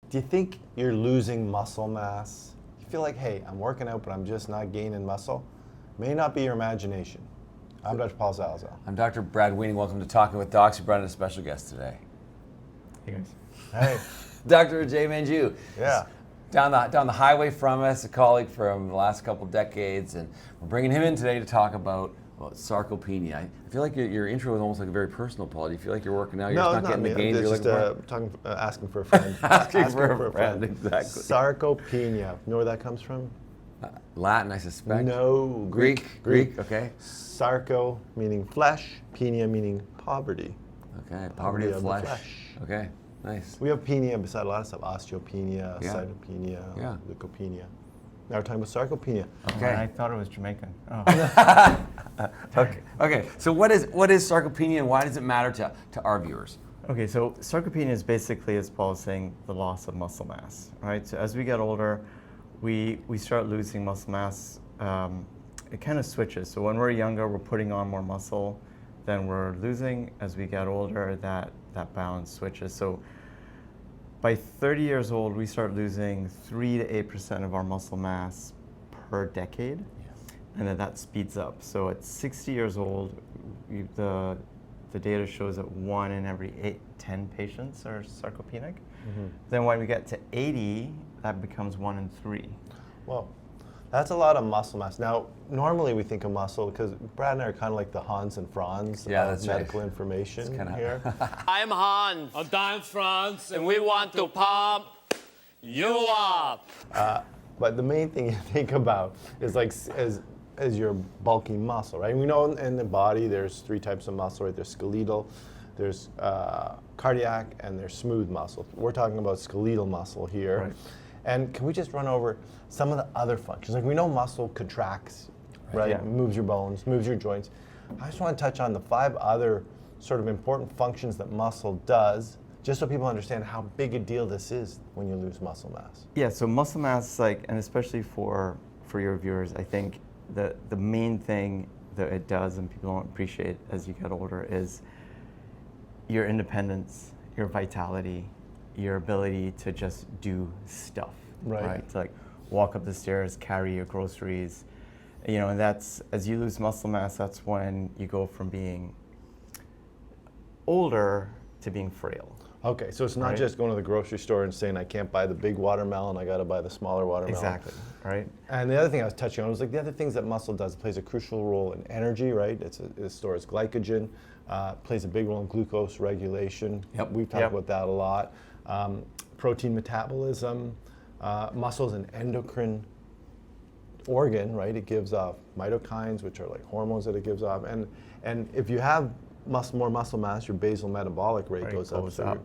Do you think you're losing muscle mass? You feel like, hey, I'm working out, but I'm just not gaining muscle? May not be your imagination. I'm Dr. Paul Zalzal. I'm Dr. Brad Weenie. Welcome to Talking with Docs. We brought in a special guest today. Hey guys. Hey. Dr. Jay Manjoo. Yeah. Down the highway from us, a colleague from the last couple decades, and we're bringing him in today to talk about sarcopenia. I feel like your intro is almost like a very personal, Paul. Do you feel like you're working out? You're No, just not getting me. the gains you're Just looking for? asking for a friend. Asking for a friend, exactly. Sarcopenia. You know where that comes from? Latin, I suspect. No, Greek, okay. Sarco meaning flesh, penia meaning poverty. Okay, poverty of the flesh. flesh. Okay, nice. We have penia beside a lot of stuff. Osteopenia, Yeah. cytopenia, leukopenia. Now we're talking about sarcopenia. Okay. I thought it was Jamaican. Oh. Okay. So what is sarcopenia and why does it matter to our viewers? Okay, so sarcopenia is basically, as Paul was saying, the loss of muscle mass, right? So as we get older, we start losing muscle mass. It kind of switches. So when we're younger, we're putting on more muscle than we're losing. As we get older, that balance switches. So by 30 years old, we start losing 3 to 8% of our muscle mass per decade, and then that speeds up. So at 60 years old, the data shows that 1 in every 10 patients are sarcopenic. Mm-hmm. Then when we get to 80, that becomes 1 in 3. Well, that's a lot of muscle mass. Now, normally we think of muscle because Brad and I are kind of like the Hans and Franz of medical information here. I'm Hans. And I'm Franz. And we want to pump you up. But the main thing you think about is like as your bulky muscle, right? We know in the body there's 3 types of muscle, right? There's skeletal, there's cardiac, and there's smooth muscle. We're talking about skeletal muscle here. Right. And can we just run over some of the other functions? Like we know muscle contracts, right? Yeah. Moves your bones, moves your joints. I just want to touch on the 5 other sort of important functions that muscle does, just so people understand how big a deal this is when you lose muscle mass. Yeah, so muscle mass, and especially for your viewers, I think the main thing that it does and people don't appreciate as you get older is your independence, your vitality, your ability to just do stuff, right? To like walk up the stairs, carry your groceries, and that's, as you lose muscle mass, that's when you go from being older to being frail. Okay, so it's not just going to the grocery store and saying I can't buy the big watermelon, I got to buy the smaller watermelon. Exactly, right? And the other thing I was touching on was like the other things that muscle does. It plays a crucial role in energy, right? It stores glycogen, plays a big role in glucose regulation. Yep. We've talked about that a lot. Protein metabolism. Muscle's an endocrine organ, right? It gives off cytokines, which are like hormones that it gives off. And if you have more muscle mass, your basal metabolic rate goes up. So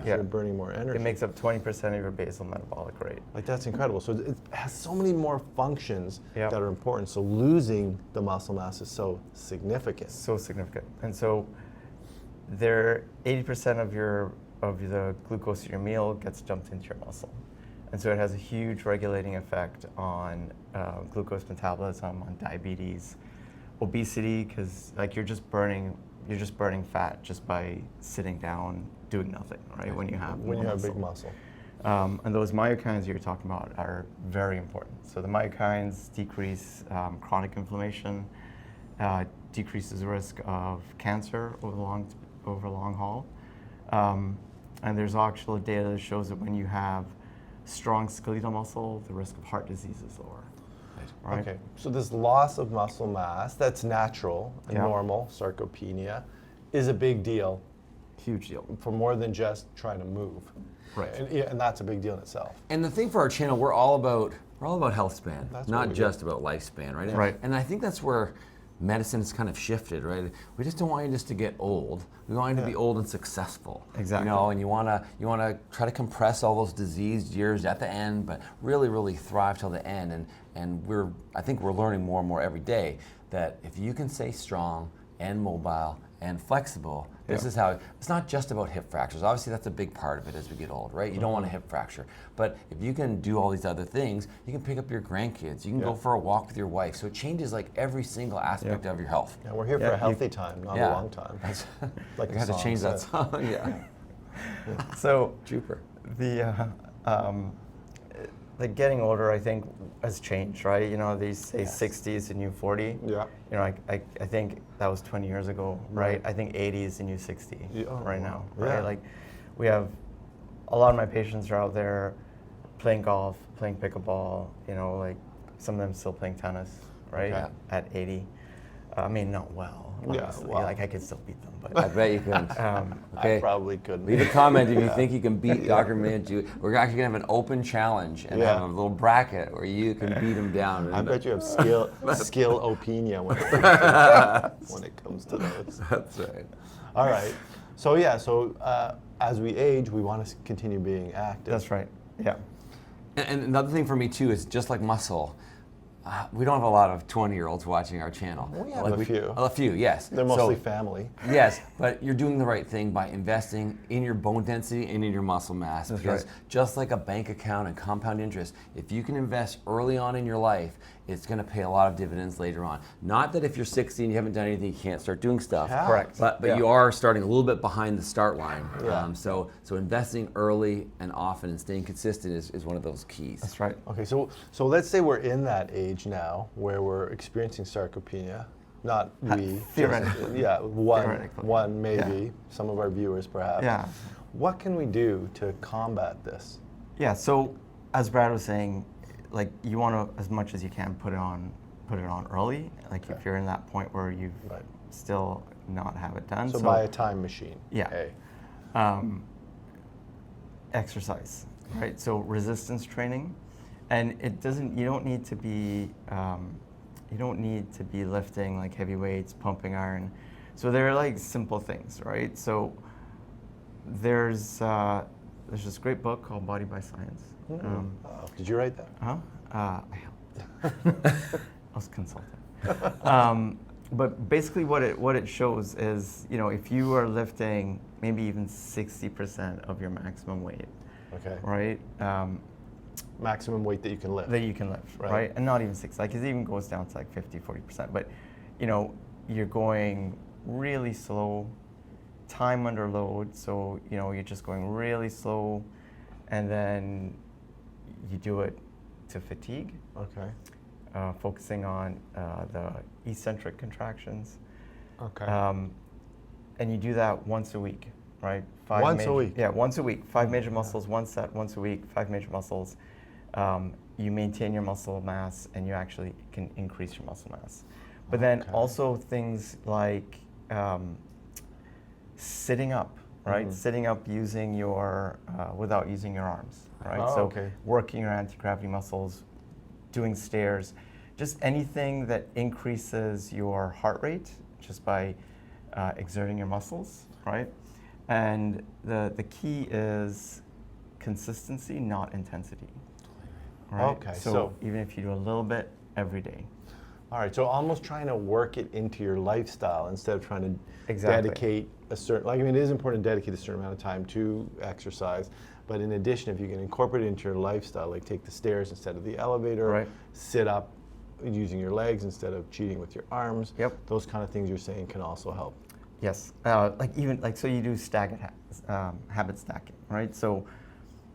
you're burning more energy. It makes up 20% of your basal metabolic rate. Like that's incredible. So it has so many more functions that are important. So losing the muscle mass is so significant. So significant. And so 80% of the glucose in your meal gets dumped into your muscle. And so it has a huge regulating effect on glucose metabolism, on diabetes, obesity, because like you're just burning fat just by sitting down, doing nothing, right? When you have big muscle. And those myokines you're talking about are very important. So the myokines decrease chronic inflammation, decreases the risk of cancer over the long haul. And there's actual data that shows that when you have strong skeletal muscle, the risk of heart disease is lower. Right? Okay, so this loss of muscle mass that's natural and normal, sarcopenia, is a big deal. Huge deal. For more than just trying to move. Right. And that's a big deal in itself. And the thing for our channel, we're all about health span, not just about lifespan, right? Right. And I think that's where medicine has kind of shifted, right? We just don't want you just to get old. We want you to be old and successful. Exactly. And you wanna try to compress all those diseased years at the end, but really, really thrive till the end. And I think we're learning more and more every day that if you can stay strong and mobile and flexible, this is how, it's not just about hip fractures. Obviously that's a big part of it as we get old, right? You don't want a hip fracture. But if you can do all these other things, you can pick up your grandkids, you can go for a walk with your wife. So it changes like every single aspect of your health. Yeah, we're here for a healthy time, not a long time. Like I had to change that song, So Trooper. like getting older, I think, has changed, right? You know, they say 60 is the new 40. Yeah. You know, I think that was 20 years ago, right? Right. I think 80 is the new 60 right now, wow. right? Yeah. Like, we have a lot of my patients are out there playing golf, playing pickleball, you know, like some of them still playing tennis, right? Okay. At 80. I mean, not well, Yeah, obviously. well. Like, I could still beat them, but I bet you can. I probably couldn't. Leave a comment if you think you can beat Dr. Manjoo. We're actually gonna have an open challenge and have a little bracket where you can beat him down. I bet you have skill opinion when it comes to those. That's right. All right. So yeah. So as we age, we want to continue being active. that's right. Yeah. And another thing for me too is just like muscle. We don't have a lot of 20-year-olds watching our channel. We have a few. A few, yes. They're mostly So, family. yes, but you're doing the right thing by investing in your bone density and in your muscle mass. That's Because right. just like a bank account and compound interest, if you can invest early on in your life, it's going to pay a lot of dividends later on. Not that if you're 60 and you haven't done anything, you can't start doing stuff. Yeah. Correct. But Yeah. you are starting a little bit behind the start line. Yeah. So investing early and often and staying consistent is one of those keys. That's right. Okay. So let's say we're in that age now where we're experiencing sarcopenia. Not we. Theoretically. Yeah. Theoretically. One maybe. Yeah. Some of our viewers perhaps. Yeah. What can we do to combat this? Yeah, so as Brad was saying, like you want to, as much as you can, put it on early. Like if you're in that point where you've Right. still not have it done. So buy a time machine. Yeah. A. Exercise, right? So resistance training, and it doesn't. You don't need to be. You don't need to be lifting like heavy weights, pumping iron. So they're like simple things, right? So there's this great book called Body by Science. Did you write that? I helped. I was consulting. But basically what it shows is, you know, if you are lifting maybe even 60% of your maximum weight, Okay. right? Maximum weight that you can lift. That you can lift, Right. right? And not even 60, like it even goes down to like 50, 40%. But, you know, you're going really slow, time under load. So, you know, you're just going really slow, and then you do it to fatigue. Okay. Focusing on the eccentric contractions. Okay. And you do that once a week, right? Once a week? Yeah, once a week. 5 major muscles, one set, once a week, 5 major muscles. You maintain your muscle mass, and you actually can increase your muscle mass. But then Okay. also things like sitting up, right? Sitting up using your, without using your arms, right? Oh, so okay. working your anti-gravity muscles, doing stairs, just anything that increases your heart rate just by exerting your muscles, right? And the key is consistency, not intensity. Right? Okay, So, so- even if you do a little bit every day. All right, so almost trying to work it into your lifestyle instead of trying to Exactly. dedicate a certain, like, I mean, it is important to dedicate a certain amount of time to exercise, but in addition, if you can incorporate it into your lifestyle, like take the stairs instead of the elevator, Right. sit up using your legs instead of cheating with your arms, Yep. those kind of things you're saying can also help. Yes, like even like so you do habit stacking, right? So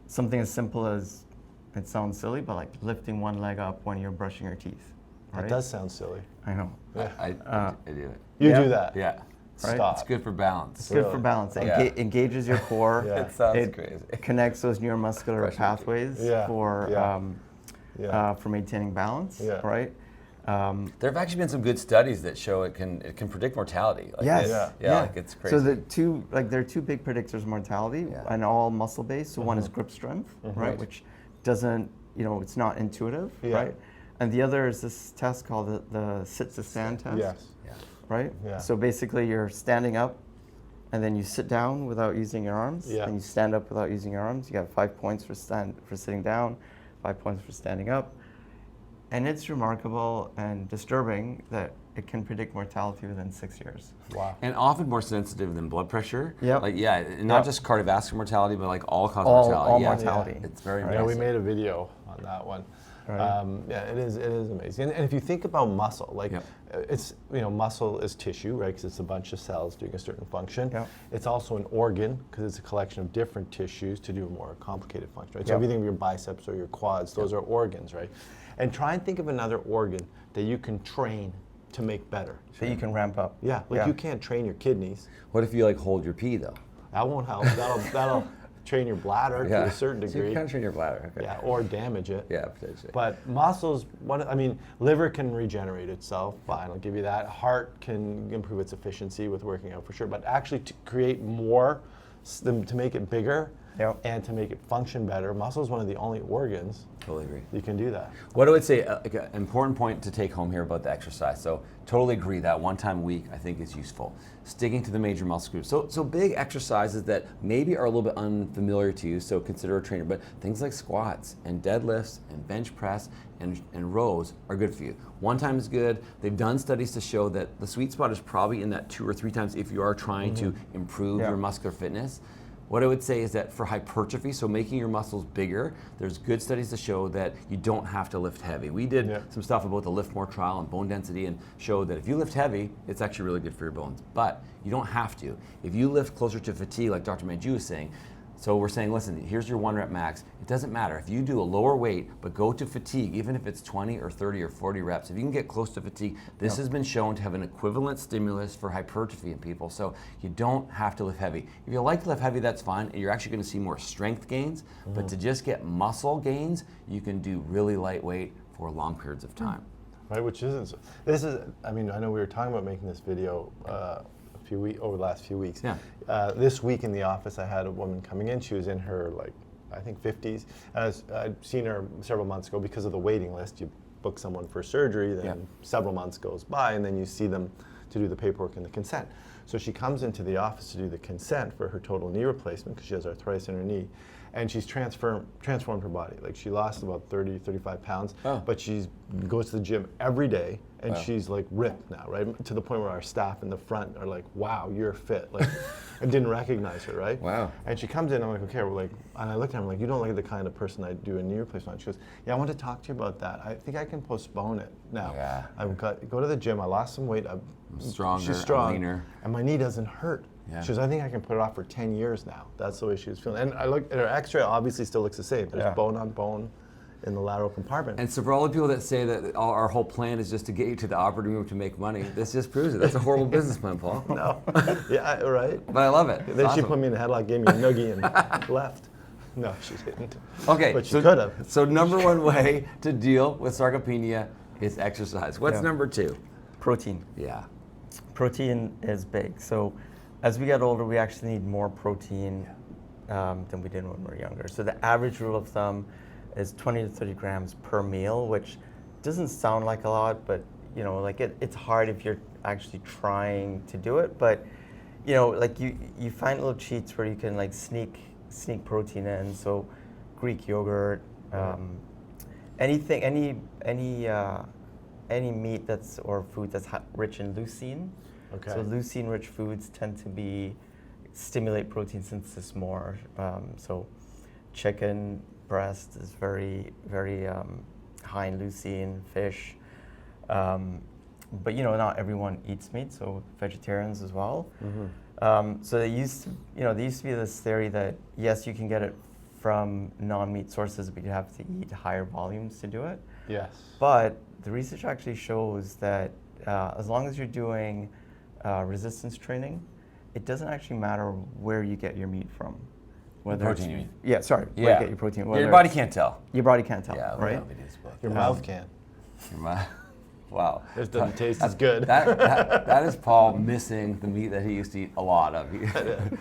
something as simple as, it sounds silly, but like lifting one leg up when you're brushing your teeth. That Right? does sound silly. I know. Yeah. I do it. You Yeah. do that? Yeah. Right. Stop. It's good for balance. It's good for Really? balance. It Yeah. engages your core. Yeah. It sounds crazy. It connects those neuromuscular Brushing pathways Yeah. for Yeah. for maintaining balance. Yeah. Right. There have actually been some good studies that show it can predict mortality. Like Yes. Yeah. like it's crazy. So there are two big predictors of mortality, Yeah. and all muscle based. So one is grip strength, right, Right. which doesn't, it's not intuitive, Yeah. right? And the other is this test called the sit to stand test, Yes. yeah. right? Yeah. So basically, you're standing up, and then you sit down without using your arms, Yeah. and you stand up without using your arms. You got 5 points for sitting down, 5 points for standing up. And it's remarkable and disturbing that it can predict mortality within 6 years. Wow. And often more sensitive than blood pressure. Yep. Like not Yep. just cardiovascular mortality, but like all cause All mortality. Yeah. mortality. It's very Right. Yeah, we impressive. made a video on that one. Right. Yeah, it is amazing. And if you think about muscle, like Yep. it's, muscle is tissue, right? Because it's a bunch of cells doing a certain function. Yep. It's also an organ because it's a collection of different tissues to do a more complicated function, right? So Yep. if you think of your biceps or your quads, those are organs, right? And try and think of another organ that you can train to make better. So you can ramp up. Yeah, like you can't train your kidneys. What if you like hold your pee though? That won't help. That'll train your bladder to a certain So you degree. can train your bladder. Okay. Yeah, or damage it. Yeah, potentially. But muscles, liver can regenerate itself, fine, I'll give you that. Heart can improve its efficiency with working out for sure. But actually to create more, to make it bigger, Yep. and to make it function better, muscle is one of the only organs Totally agree. you can do that. What I would say, like an important point to take home here about the exercise. So totally agree that one time a week I think is useful. Sticking to the major muscle groups. So big exercises that maybe are a little bit unfamiliar to you, so consider a trainer, but things like squats and deadlifts and bench press and rows are good for you. One time is good. They've done studies to show that the sweet spot is probably in that 2 or 3 times if you are trying to improve your muscular fitness. What I would say is that for hypertrophy, so making your muscles bigger, there's good studies to show that you don't have to lift heavy. We did some stuff about the Lift More trial and bone density and showed that if you lift heavy, it's actually really good for your bones. But you don't have to. If you lift closer to fatigue, like Dr. Manjoo was saying, so we're saying, listen, here's your 1 rep max. It doesn't matter. If you do a lower weight, but go to fatigue, even if it's 20 or 30 or 40 reps, if you can get close to fatigue, this has been shown to have an equivalent stimulus for hypertrophy in people. So you don't have to lift heavy. If you like to lift heavy, that's fine. And you're actually going to see more strength gains. But to just get muscle gains, you can do really lightweight for long periods of time. Right, which isn't, this is, I know we were talking about making this video over the last few weeks. Yeah. This week in the office, I had a woman coming in. She was in her, I think 50s. And I'd seen her several months ago because of the waiting list. You book someone for surgery, then several months goes by, and then you see them to do the paperwork and the consent. So she comes into the office to do the consent for her total knee replacement because she has arthritis in her knee. And she's transformed her body. Like she lost about 30, 35 pounds, but she goes to the gym every day, and she's like ripped now, right? To the point where our staff in the front are like, wow, you're fit. Like, I didn't recognize her, right? Wow. And she comes in, I'm like, okay, and I looked at her, I'm like, you don't look like the kind of person I do a knee replacement. She goes, yeah, I want to talk to you about that. I think I can postpone it now. Yeah. Go to the gym, I lost some weight. I'm stronger, she's strong, I'm leaner. and my knee doesn't hurt. Yeah. She goes, I think I can put it off for 10 years now. That's the way she was feeling. And I looked at her x-ray, obviously still looks the same. There's bone on bone in the lateral compartment. And so for all the people that say that our whole plan is just to get you to the operating room to make money, this just proves it. That's a horrible business plan, Paul. No. Yeah, right. But I love it. It's Then awesome. she put me in a headlock, gave me a noogie, and left. No, she didn't. Okay, But she could have. So number 1 way to deal with sarcopenia is exercise. What's number 2? Protein. Yeah. Protein is big. So as we get older, we actually need more protein than we did when we were younger. So the average rule of thumb is 20 to 30 grams per meal, which doesn't sound like a lot, but it's hard if you're actually trying to do it. But you find little cheats where you can sneak protein in. So Greek yogurt, anything, any meat or food that's rich in leucine. Okay. So leucine-rich foods tend to stimulate protein synthesis more. So chicken breast is very, very high in leucine. Fish, but not everyone eats meat, so vegetarians as well. So there used to be this theory that yes, you can get it from non-meat sources, but you have to eat higher volumes to do it. Yes. But the research actually shows that as long as you're doing resistance training, it doesn't actually matter where you get your meat from. Whether protein, you mean? Yeah, sorry. Where you get your protein. Your body can't tell. Your body can't tell, Yeah, right? Your mouth can. Your mouth. Wow. It doesn't taste as good. That is Paul missing the meat that he used to eat a lot of.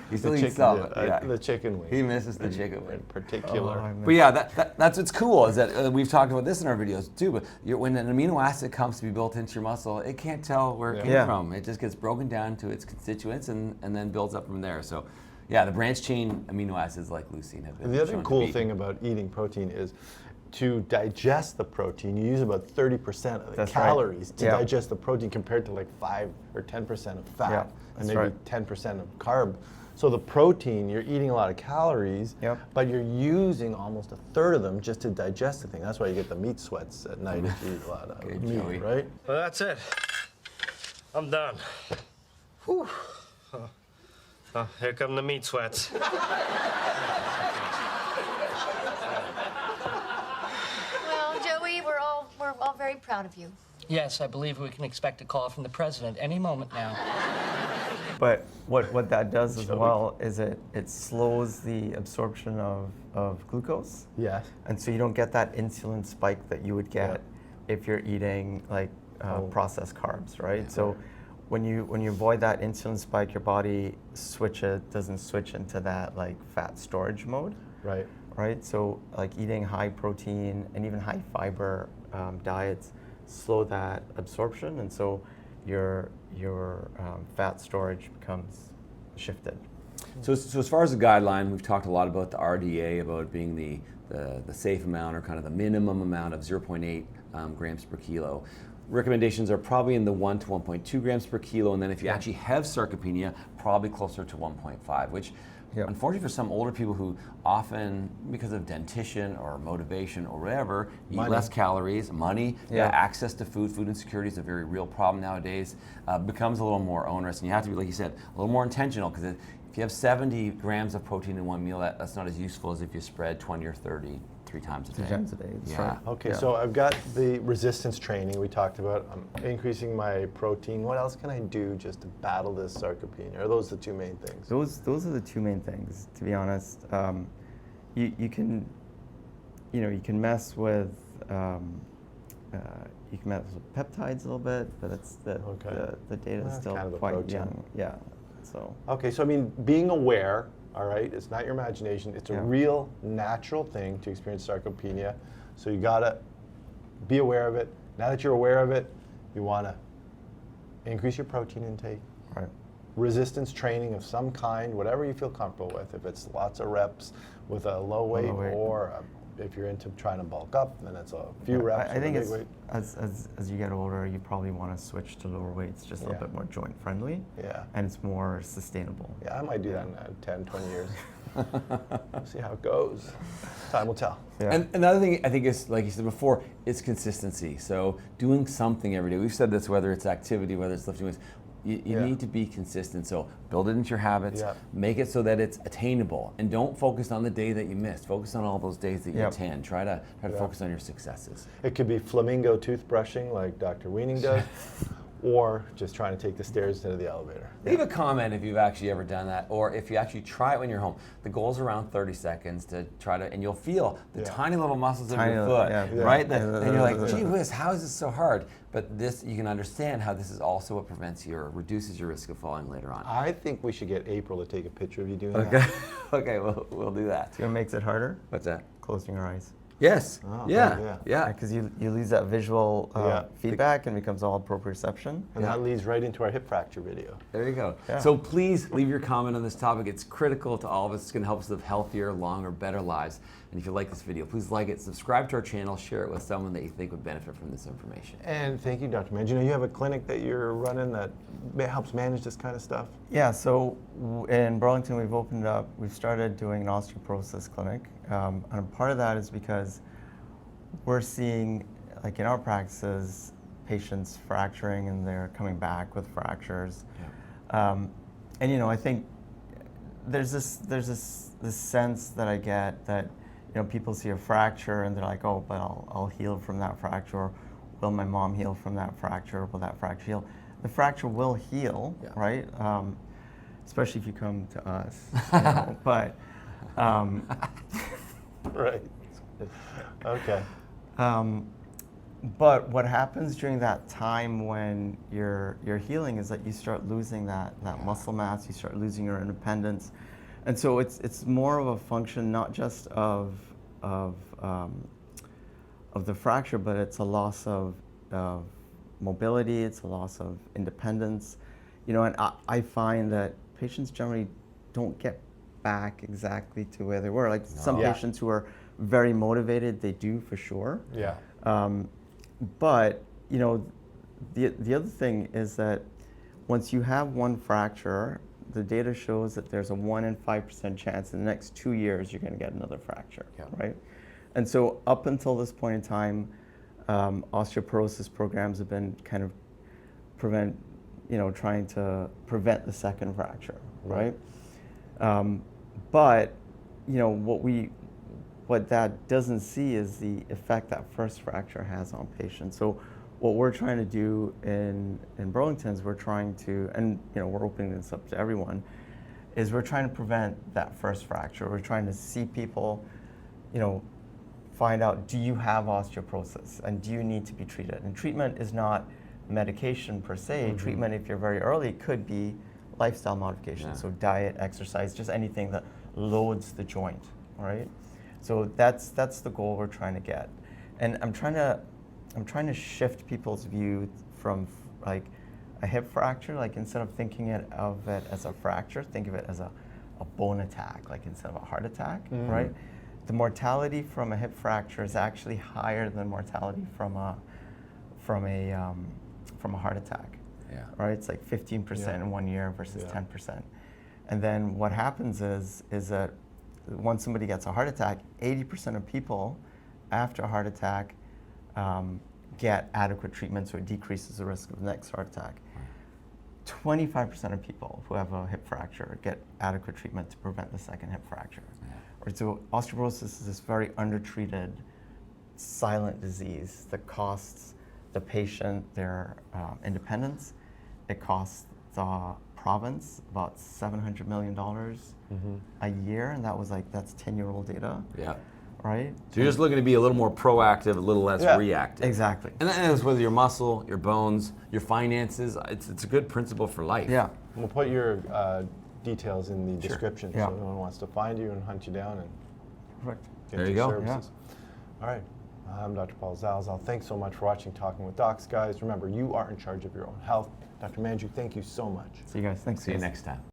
He still eats some. The chicken wing. He misses the chicken in wing. particular. But yeah, that's what's cool is that we've talked about this in our videos too. But when an amino acid comes to be built into your muscle, it can't tell where it came from. It just gets broken down to its constituents and then builds up from there. So yeah, the branch chain amino acids like leucine have been And the other shown cool to be. thing about eating protein is to digest the protein, you use about 30% of the calories to digest the protein compared to 5 or 10% of fat and maybe 10% of carb. So the protein, you're eating a lot of calories, Yep. but you're using almost a third of them just to digest the thing. That's why you get the meat sweats at night if you eat a lot of Good, meat, Joey. right? Well, that's it. I'm done. Whew. Oh, here come the meat sweats. Well, Joey, we're all very proud of you. Yes, I believe we can expect a call from the president any moment now. But what that does as well is it slows the absorption of glucose. Yes. And so you don't get that insulin spike that you would get if you're eating like processed carbs, right? So when you avoid that insulin spike, your body doesn't switch into that like fat storage mode. Right. Right? So like eating high protein and even high fiber diets slow that absorption, and so your fat storage becomes shifted. So as far as the guideline, we've talked a lot about the RDA, about it being the safe amount or kind of the minimum amount of 0.8 grams per kilo. Recommendations are probably in the 1 to 1.2 grams per kilo, and then if you actually have sarcopenia, probably closer to 1.5, which unfortunately for some older people who often, because of dentition or motivation or whatever, eat less calories, access to food insecurity is a very real problem nowadays, becomes a little more onerous, and you have to be, like you said, a little more intentional, because if you have 70 grams of protein in one meal, that's not as useful as if you spread 20 or 30 3 times a day. 3 times a day. That's right. Okay, so I've got the resistance training we talked about. I'm increasing my protein. What else can I do just to battle this sarcopenia? Are those the two main things? Those are the two main things, to be honest. You can mess with peptides a little bit, but the data is still kind of a quite protein. young. Yeah. So. Okay, so I mean, being aware, all right, it's not your imagination. It's a real natural thing to experience sarcopenia. So you gotta be aware of it. Now that you're aware of it, you wanna increase your protein intake. Right. Resistance training of some kind, whatever you feel comfortable with. If it's lots of reps with a low weight, or if you're into trying to bulk up, then it's a few reps. I think with a big weight. as you get older, you probably want to switch to lower weights, just a little bit more joint friendly. Yeah. And it's more sustainable. Yeah, I might do that in 10, 20 years. See how it goes. Time will tell. Yeah. And another thing I think is, like you said before, is consistency. So doing something every day. We've said this, whether it's activity, whether it's lifting weights, you need to be consistent. So build it into your habits, make it so that it's attainable, and don't focus on the day that you missed. Focus on all those days that you attend. Try to focus on your successes. It could be flamingo toothbrushing like Dr. Weaning does, or just trying to take the stairs into the elevator. Leave a comment if you've actually ever done that, or if you actually try it when you're home. The goal's around 30 seconds to try to, and you'll feel the tiny little muscles of your foot, right? And you're like, gee whiz, how is this so hard? But this, you can understand how this is also what prevents you or reduces your risk of falling later on. I think we should get April to take a picture of you doing Okay, that. okay, we'll do that. You know what makes it harder? What's that? Closing your eyes. Yes. Oh, Yeah. Because you lose that visual feedback and becomes all proprioception. And that leads right into our hip fracture video. There you go. Yeah. So please leave your comment on this topic. It's critical to all of us. It's going to help us live healthier, longer, better lives. And if you like this video, please like it, subscribe to our channel, share it with someone that you think would benefit from this information. And thank you, Dr. Manjoo. You have a clinic that you're running that helps manage this kind of stuff? Yeah, so in Burlington we've started doing an osteoporosis clinic. And part of that is because we're seeing, like in our practices, patients fracturing and they're coming back with fractures. And I think there's this sense that I get that people see a fracture and they're like, oh, but I'll heal from that fracture. Or, will my mom heal from that fracture? Will that fracture heal? The fracture will heal, right? Especially if you come to us. But right. Okay. But what happens during that time when you're healing is that you start losing that muscle mass, you start losing your independence, and so it's more of a function not just of the fracture, but it's a loss of mobility, it's a loss of independence, and I find that patients generally don't get back exactly to where they were. Like some patients who are very motivated, they do for sure. Yeah. But the other thing is that once you have one fracture, the data shows that there's a 1 in 5% chance in the next 2 years you're going to get another fracture, right? And so up until this point in time, osteoporosis programs have been kind of trying to prevent the second fracture, right? But what that doesn't see is the effect that first fracture has on patients. So what we're trying to do in Burlington is we're trying to, and we're opening this up to everyone, is we're trying to prevent that first fracture. We're trying to see people, find out, do you have osteoporosis and do you need to be treated? And treatment is not medication per se. Treatment, if you're very early, could be lifestyle modification. So diet, exercise, just anything that loads the joint, right? So that's the goal we're trying to get. And I'm trying to shift people's view from like a hip fracture, like instead of thinking of it as a fracture, think of it as a bone attack, like instead of a heart attack, right? The mortality from a hip fracture is actually higher than mortality from a heart attack. Yeah. Right? It's like 15% in 1 year versus 10%. And then what happens is that once somebody gets a heart attack, 80% of people after a heart attack get adequate treatment, so it decreases the risk of the next heart attack. 25% of people who have a hip fracture get adequate treatment to prevent the second hip fracture. Right, so osteoporosis is this very undertreated, silent disease that costs the patient their independence. It costs the province about $700 million a year, and that's 10-year-old data. Yeah. Right? So you're just looking to be a little more proactive, a little less reactive. Exactly. And that's whether your muscle, your bones, your finances, it's a good principle for life. Yeah. We'll put your details in the description Yeah. so no one wants to find you and hunt you down and Correct. get There you your go. services. All right. I'm Dr. Paul Zalzal. Thanks so much for watching Talking with Docs, guys. Remember, you are in charge of your own health. Dr. Manjoo, thank you so much. See you guys. Thanks. See you next time.